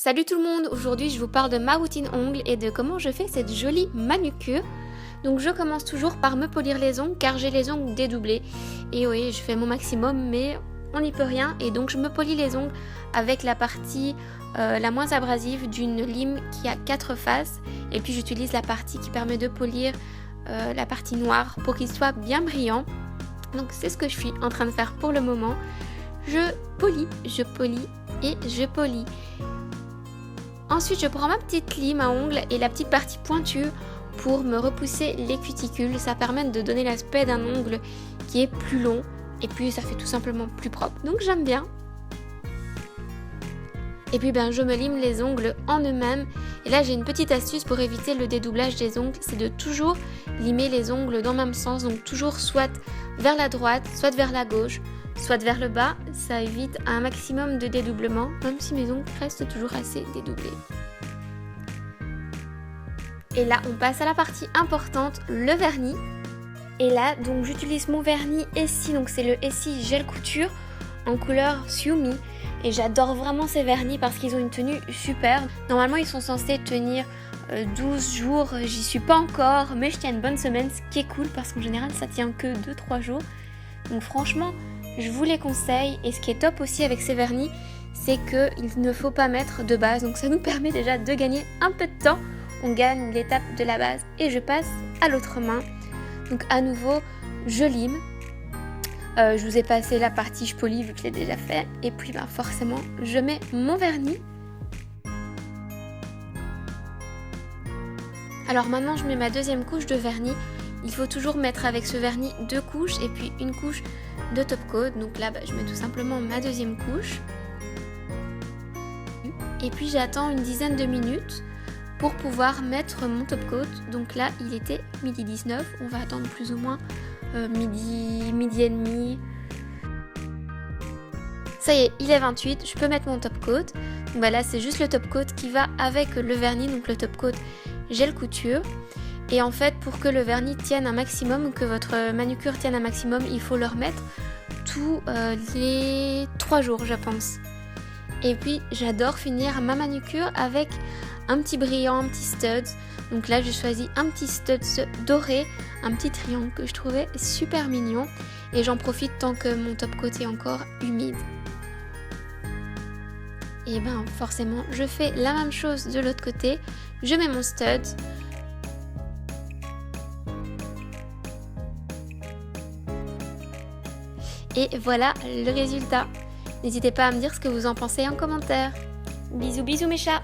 Salut tout le monde, aujourd'hui je vous parle de ma routine ongles et de comment je fais cette jolie manucure. Donc je commence toujours par me polir les ongles car j'ai les ongles dédoublés. Et oui, je fais mon maximum mais on n'y peut rien. Et donc je me polis les ongles avec la partie la moins abrasive d'une lime qui a 4 faces. Et puis j'utilise la partie qui permet de polir la partie noire pour qu'il soit bien brillant. Donc c'est ce que je suis en train de faire pour le moment. Je polis et je polis. Ensuite, je prends ma petite lime à ongles et la petite partie pointue pour me repousser les cuticules. Ça permet de donner l'aspect d'un ongle qui est plus long et puis ça fait tout simplement plus propre. Donc j'aime bien. Et puis je me lime les ongles en eux-mêmes. Et là j'ai une petite astuce pour éviter le dédoublage des ongles, c'est de toujours limer les ongles dans le même sens. Donc toujours soit vers la droite, soit vers la gauche, soit vers le bas. Ça évite un maximum de dédoublement, même si mes ongles restent toujours assez dédoublés. Et là on passe à la partie importante, le vernis. Et là donc j'utilise mon vernis Essie, donc c'est le Essie Gel Couture en couleur Siumi. Et j'adore vraiment ces vernis parce qu'ils ont une tenue super. Normalement ils sont censés tenir 12 jours, j'y suis pas encore, mais je tiens une bonne semaine, ce qui est cool parce qu'en général ça tient que 2-3 jours. Donc franchement, je vous les conseille. Et ce qui est top aussi avec ces vernis, c'est qu'il ne faut pas mettre de base. Donc ça nous permet déjà de gagner un peu de temps. On gagne l'étape de la base et je passe à l'autre main. Donc à nouveau, je lime. Je vous ai passé la partie je polis vu que je l'ai déjà fait. Et puis forcément, je mets mon vernis. Alors maintenant, je mets ma deuxième couche de vernis. Il faut toujours mettre avec ce vernis 2 couches et puis une couche de top coat. Donc là, je mets tout simplement ma deuxième couche. Et puis j'attends une dizaine de minutes pour pouvoir mettre mon top coat. Donc là, il était 12h19. On va attendre plus ou moins midi et demi. Ça y est, il est 28. Je peux mettre mon top coat. Donc là, c'est juste le top coat qui va avec le vernis. Donc le top coat Gel Couture. Et en fait, pour que le vernis tienne un maximum, que votre manucure tienne un maximum, il faut le remettre tous les 3 jours, je pense. Et puis, j'adore finir ma manucure avec un petit brillant, un petit stud. Donc là, j'ai choisi un petit stud doré, un petit triangle que je trouvais super mignon. Et j'en profite tant que mon top coat est encore humide. Et forcément, je fais la même chose de l'autre côté. Je mets mon stud. Et voilà le résultat. N'hésitez pas à me dire ce que vous en pensez en commentaire. Bisous bisous mes chats!